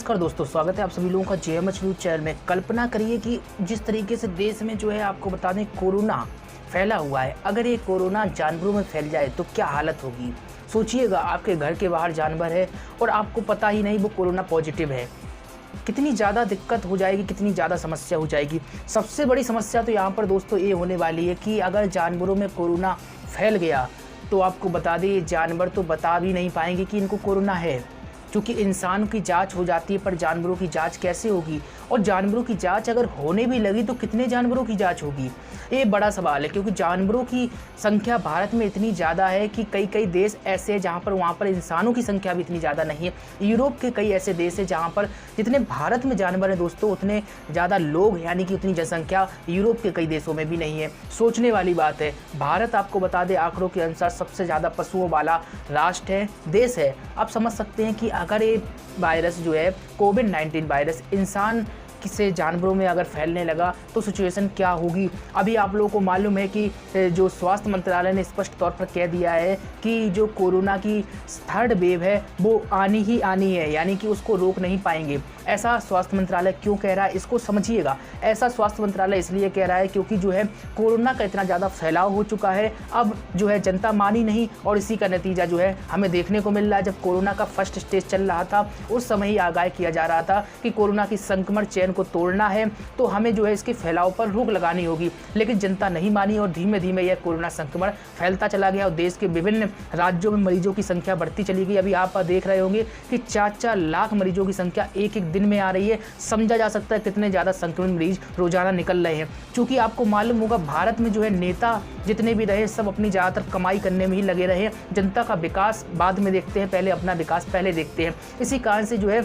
नमस्कार दोस्तों, स्वागत है आप सभी लोगों का जेएमएच न्यूज़ चैनल में। कल्पना करिए कि जिस तरीके से देश में जो है आपको बता दें कोरोना फैला हुआ है, अगर ये कोरोना जानवरों में फैल जाए तो क्या हालत होगी। सोचिएगा, आपके घर के बाहर जानवर है और आपको पता ही नहीं वो कोरोना पॉजिटिव है। कितनी ज़्यादा दिक्कत हो जाएगी, कितनी ज़्यादा समस्या हो जाएगी। सबसे बड़ी समस्या तो यहाँ पर दोस्तों ये होने वाली है कि अगर जानवरों में कोरोना फैल गया तो आपको बता दें ये जानवर तो बता भी नहीं पाएंगे कि इनको कोरोना है, क्योंकि इंसान की जांच हो जाती है पर जानवरों की जांच कैसे होगी, और जानवरों की जांच अगर होने भी लगी तो कितने जानवरों की जांच होगी, ये बड़ा सवाल है। क्योंकि जानवरों की संख्या भारत में इतनी ज़्यादा है कि कई देश ऐसे हैं जहाँ पर वहाँ पर इंसानों की संख्या भी इतनी ज़्यादा नहीं है। यूरोप के कई ऐसे देश हैं जहाँ पर जितने भारत में जानवर हैं दोस्तों उतने ज़्यादा लोग यानी कि उतनी जनसंख्या यूरोप के कई देशों में भी नहीं है। सोचने वाली बात है। भारत आपको बता दें आंकड़ों के अनुसार सबसे ज़्यादा पशुओं वाला राष्ट्र है, देश है। आप समझ सकते हैं कि अगर ये वायरस जो है कोविड-19 वायरस इंसान से जानवरों में अगर फैलने लगा तो सिचुएशन क्या होगी। अभी आप लोगों को मालूम है कि जो स्वास्थ्य मंत्रालय ने स्पष्ट तौर पर कह दिया है कि जो कोरोना की थर्ड वेव है वो आनी ही आनी है, यानी कि उसको रोक नहीं पाएंगे। ऐसा स्वास्थ्य मंत्रालय क्यों कह रहा है इसको समझिएगा। ऐसा स्वास्थ्य मंत्रालय इसलिए कह रहा है क्योंकि जो है कोरोना का इतना ज़्यादा फैलाव हो चुका है, अब जो है जनता मानी नहीं, और इसी का नतीजा जो है हमें देखने को मिल रहा है। जब कोरोना का फर्स्ट स्टेज चल रहा था उस समय ही आगाह किया जा रहा था कि कोरोना की संक्रमण चेन को तोड़ना है तो हमें जो है इसके फैलाव पर रोक लगानी होगी, लेकिन जनता नहीं मानी और धीमे धीमे यह कोरोना संक्रमण फैलता चला गया और देश के विभिन्न राज्यों में मरीजों की संख्या बढ़ती चली गई। अभी आप देख रहे होंगे कि 4-4 लाख मरीजों की संख्या एक दिन में आ रही है। समझा जा सकता है कितने ज़्यादा संक्रमित मरीज रोजाना निकल रहे हैं। क्योंकि आपको मालूम होगा भारत में जो है नेता जितने भी रहे सब अपनी ज़्यादातर कमाई करने में ही लगे रहे। जनता का विकास बाद में देखते हैं, पहले अपना विकास पहले देखते हैं। इसी कारण से जो है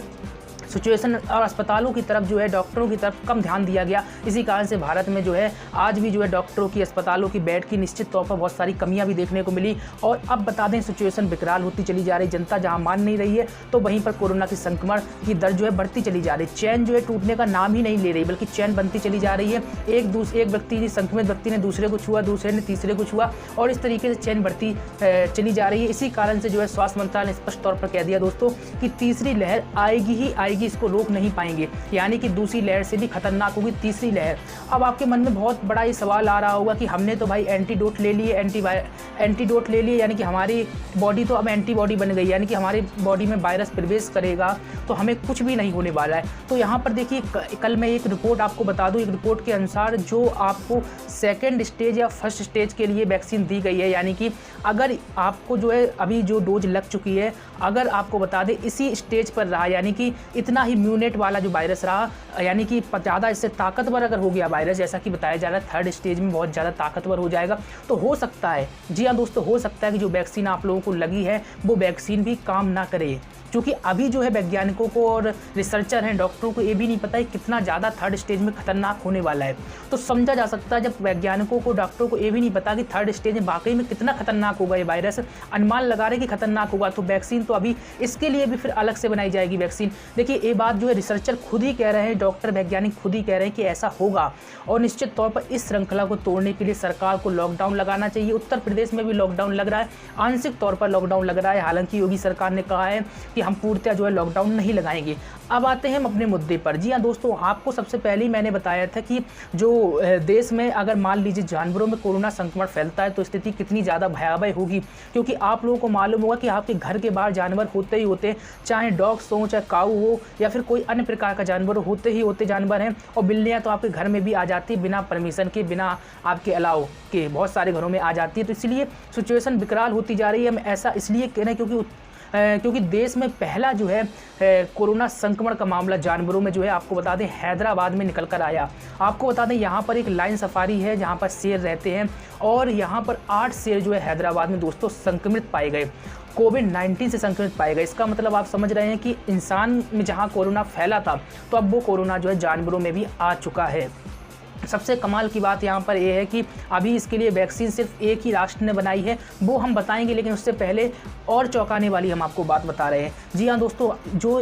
सिचुएशन और अस्पतालों की तरफ जो है डॉक्टरों की तरफ कम ध्यान दिया गया। इसी कारण से भारत में जो है आज भी जो है डॉक्टरों की, अस्पतालों की बेड की निश्चित तौर पर बहुत सारी कमियां भी देखने को मिली। और अब बता दें सिचुएशन विकराल होती चली जा रही। जनता जहां मान नहीं रही है तो वहीं पर कोरोना की संक्रमण की दर जो है बढ़ती चली जा रही। चैन जो है टूटने का नाम ही नहीं ले रही, बल्कि चैन बनती चली जा रही है। एक व्यक्ति, संक्रमित व्यक्ति ने दूसरे को छुआ, दूसरे ने तीसरे को छुआ, और इस तरीके से चैन बढ़ती चली जा रही है। इसी कारण से जो है स्वास्थ्य मंत्रालय ने स्पष्ट तौर पर कह दिया दोस्तों कि तीसरी लहर आएगी ही आएगी, इसको रोक नहीं पाएंगे, यानी कि दूसरी लहर से भी खतरनाक होगी तीसरी लहर। अब आपके मन में बहुत बड़ा ये सवाल आ रहा होगा कि हमने तो भाई एंटीडोट ले लिए, एंटीडोट ले लिए, यानी कि हमारी बॉडी तो अब एंटीबॉडी बन गई, यानी कि हमारी बॉडी में वायरस प्रवेश करेगा तो हमें कुछ भी नहीं होने वाला है। तो यहाँ पर देखिए कल मैं एक रिपोर्ट आपको बता दूँ। एक रिपोर्ट के अनुसार जो आपको सेकेंड स्टेज या फर्स्ट स्टेज के लिए वैक्सीन दी गई है, यानी कि अगर आपको जो है अभी जो डोज लग चुकी है, अगर आपको बता दें इसी स्टेज पर रहा, यानी कि इतना ही इम्यूनेट वाला जो वायरस रहा, यानी कि ज़्यादा इससे ताकतवर अगर हो गया वायरस, जैसा कि बताया जा रहा है थर्ड स्टेज में बहुत ज़्यादा ताकतवर हो जाएगा, तो हो सकता है, जी हाँ दोस्तों, हो सकता है कि जो वैक्सीन आप लोगों को लगी है वो वैक्सीन भी काम ना करे। क्योंकि अभी जो है वैज्ञानिकों को और रिसर्चर हैं, डॉक्टरों को ये भी नहीं पता है कितना ज़्यादा थर्ड स्टेज में खतरनाक होने वाला है। तो समझा जा सकता है जब वैज्ञानिकों को, डॉक्टरों को ये भी नहीं पता कि थर्ड स्टेज में वाकई में कितना खतरनाक होगा ये वायरस, अनुमान लगा रहे कि खतरनाक होगा, तो वैक्सीन तो अभी इसके लिए भी फिर अलग से बनाई जाएगी वैक्सीन। देखिए ये बात जो है रिसर्चर खुद ही कह रहे हैं, डॉक्टर वैज्ञानिक खुद ही कह रहे हैं कि ऐसा होगा, और निश्चित तौर पर इस श्रृंखला को तोड़ने के लिए सरकार को लॉकडाउन लगाना चाहिए। उत्तर प्रदेश में भी लॉकडाउन लग रहा है, आंशिक तौर पर लॉकडाउन लग रहा है। हालांकि योगी सरकार ने कहा है कि हम पूर्णतः जो है लॉकडाउन नहीं लगाएंगे। अब आते हैं हम अपने मुद्दे पर। जी हाँ दोस्तों, आपको सबसे पहले ही मैंने बताया था कि जो देश में अगर मान लीजिए जानवरों में कोरोना संक्रमण फैलता है तो स्थिति कितनी ज़्यादा भयावह होगी। क्योंकि आप लोगों को मालूम होगा कि आपके घर के बाहर जानवर होते ही होते हैं, चाहे डॉग्स हो, चाहे काऊ हो, या फिर कोई अन्य प्रकार का जानवर होते ही होते जानवर हैं। और बिल्लियाँ तो आपके घर में भी आ जाती है बिना परमिशन के, बिना आपके अलाउ के, बहुत सारे घरों में आ जाती है। तो इसलिए सिचुएशन विकराल होती जा रही है। हम ऐसा इसलिए कह रहे हैं क्योंकि देश में पहला जो है कोरोना संक्रमण का मामला जानवरों में जो है आपको बता दें हैदराबाद में निकल कर आया। आपको बता दें यहाँ पर एक लाइन सफारी है जहाँ पर शेर रहते हैं, और यहाँ पर 8 शेर जो है हैदराबाद में दोस्तों संक्रमित पाए गए, कोविड-19 से संक्रमित पाए गए। इसका मतलब आप समझ रहे हैं कि इंसान में जहाँ कोरोना फैला था तो अब वो कोरोना जो है जानवरों में भी आ चुका है। सबसे कमाल की बात यहाँ पर यह है कि अभी इसके लिए वैक्सीन सिर्फ एक ही राष्ट्र ने बनाई है, वो हम बताएंगे, लेकिन उससे पहले और चौंकाने वाली हम आपको बात बता रहे हैं। जी हाँ दोस्तों, जो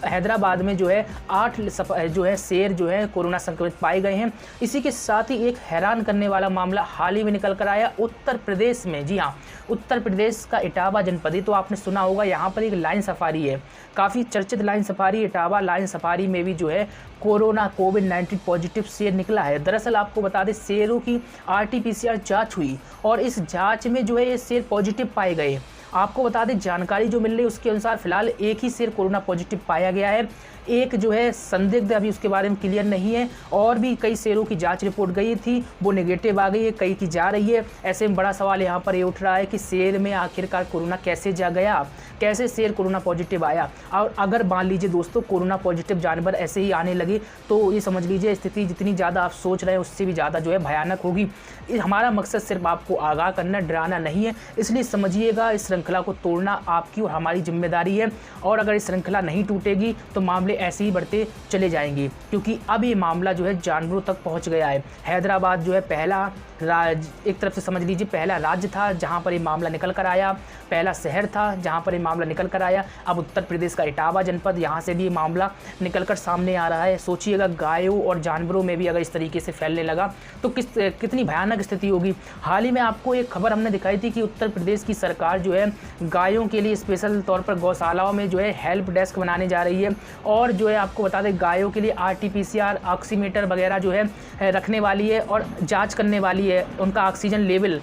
हैदराबाद में जो है 8 जो है शेर जो है कोरोना संक्रमित पाए गए हैं। इसी के साथ ही एक हैरान करने वाला मामला हाल ही में निकल कर आया उत्तर प्रदेश में। जी हाँ, उत्तर प्रदेश का इटावा जनपद, तो आपने सुना होगा, यहाँ पर एक लाइन सफारी है, काफ़ी चर्चित line safari, Etawah line safari में भी जो है कोविड-19 पॉजिटिव शेर निकला है। दरअसल आपको बता दें, शेरों की RT-PCR जांच हुई और इस जांच में जो है ये शेर पॉजिटिव पाए गए। आपको बता दें, जानकारी जो मिल रही है उसके अनुसार फिलहाल एक ही शेर कोरोना पॉजिटिव पाया गया है। एक जो है संदिग्ध, अभी उसके बारे में क्लियर नहीं है, और भी कई शेरों की जांच रिपोर्ट गई थी, वो नेगेटिव आ गई है, कई की जा रही है। ऐसे में बड़ा सवाल यहाँ पर ये उठ रहा है कि शेर में आखिरकार कोरोना कैसे जा गया, कैसे शेर कोरोना पॉजिटिव आया। और अगर मान लीजिए दोस्तों कोरोना पॉजिटिव जानवर ऐसे ही आने लगे तो ये समझ लीजिए स्थिति जितनी ज़्यादा आप सोच रहे हैं उससे भी ज़्यादा जो है भयानक होगी। हमारा मकसद सिर्फ आपको आगाह करना, डराना नहीं है, इसलिए समझिएगा इस श्रृंखला को तोड़ना आपकी और हमारी जिम्मेदारी है। और अगर इस श्रृंखला नहीं टूटेगी तो मामले ऐसे ही बढ़ते चले जाएंगे, क्योंकि अब ये मामला जो है जानवरों तक पहुंच गया है। हैदराबाद जो है पहला एक तरफ से समझ लीजिए पहला राज्य था जहां पर ये मामला निकल कर आया, पहला शहर था जहां पर ये मामला निकल कर आया। अब उत्तर प्रदेश का इटावा जनपद, यहाँ से भी ये मामला निकल कर सामने आ रहा है। सोचिएगा गायों और जानवरों में भी अगर इस तरीके से फैलने लगा तो कितनी भयानक स्थिति होगी। हाल ही में आपको एक खबर हमने दिखाई थी कि उत्तर प्रदेश की सरकार जो है गायों के लिए स्पेशल तौर पर गौशालाओं में जो है हेल्प डेस्क बनाने जा रही है, और जो है आपको बता दें गायों के लिए RT-PCR ऑक्सीमीटर वगैरह जो है रखने वाली है और जाँच करने वाली है उनका ऑक्सीजन लेवल,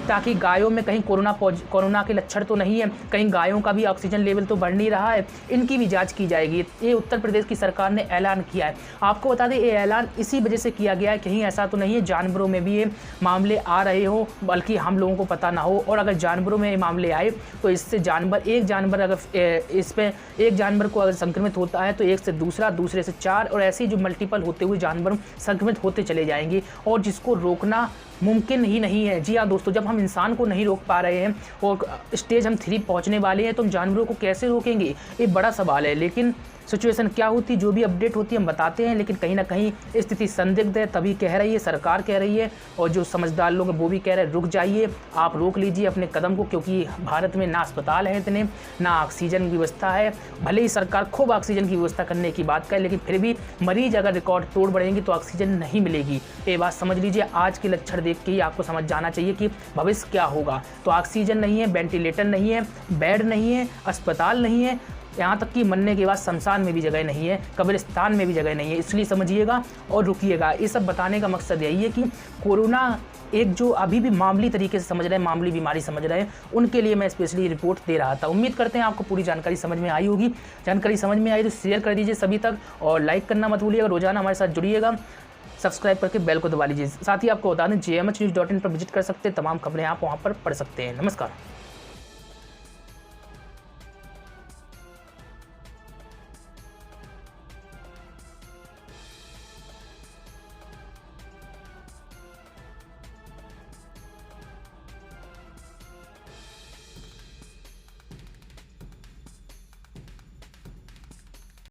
ताकि गायों में कहीं कोरोना के लक्षण तो नहीं है, कहीं गायों का भी ऑक्सीजन लेवल तो बढ़ नहीं रहा है, इनकी भी जांच की जाएगी। ये उत्तर प्रदेश की सरकार ने ऐलान किया है। आपको बता दें ये ऐलान इसी वजह से किया गया है, कहीं ऐसा तो नहीं है जानवरों में भी ये मामले आ रहे हो, बल्कि हम लोगों को पता ना हो। और अगर जानवरों में ये मामले आए तो इससे एक जानवर अगर इस पर एक जानवर को अगर संक्रमित होता है तो एक से दूसरा, दूसरे से 4, और ऐसे जो मल्टीपल होते हुए जानवर संक्रमित होते चले जाएंगे, और जिसको रोकना मुमकिन ही नहीं है। जी हाँ दोस्तों, जब हम इंसान को नहीं रोक पा रहे हैं और स्टेज हम 3 पहुंचने वाले हैं तो हम जानवरों को कैसे रोकेंगे, ये बड़ा सवाल है। लेकिन सिचुएशन क्या होती, जो भी अपडेट होती है हम बताते हैं, लेकिन कहीं ना कहीं स्थिति संदिग्ध है, तभी कह रही है सरकार, कह रही है, और जो समझदार लोग हैं वो भी कह रहे हैं रुक जाइए, आप रोक लीजिए अपने कदम को, क्योंकि भारत में ना अस्पताल है इतने, ना ऑक्सीजन की व्यवस्था है। भले ही सरकार खूब ऑक्सीजन की व्यवस्था करने की बात करे, लेकिन फिर भी मरीज अगर रिकॉर्ड तोड़ बढ़ेंगे तो ऑक्सीजन नहीं मिलेगी। ये बात समझ लीजिए, आज के लक्षण देख के ही आपको समझ जाना चाहिए कि भविष्य क्या होगा। तो ऑक्सीजन नहीं है, वेंटिलेटर नहीं है, बेड नहीं है, अस्पताल नहीं है, यहाँ तक कि मरने के बाद शमशान में भी जगह नहीं है, कब्रिस्तान में भी जगह नहीं है। इसलिए समझिएगा और रुकिएगा। ये सब बताने का मकसद यही है कि कोरोना एक जो अभी भी मामूली तरीके से समझ रहे हैं, मामूली बीमारी समझ रहे हैं, उनके लिए मैं स्पेशली रिपोर्ट दे रहा था। उम्मीद करते हैं आपको पूरी जानकारी समझ में आई होगी। जानकारी समझ में आई तो शेयर कर दीजिए सभी तक, और लाइक करना मत भूलिएगा। रोजाना हमारे साथ जुड़िएगा, सब्सक्राइब करके बेल को दबा लीजिए। साथ ही आपको बता दें JMHnews.in पर विजिट कर सकते हैं, तमाम खबरें आप वहाँ पर पढ़ सकते हैं। नमस्कार।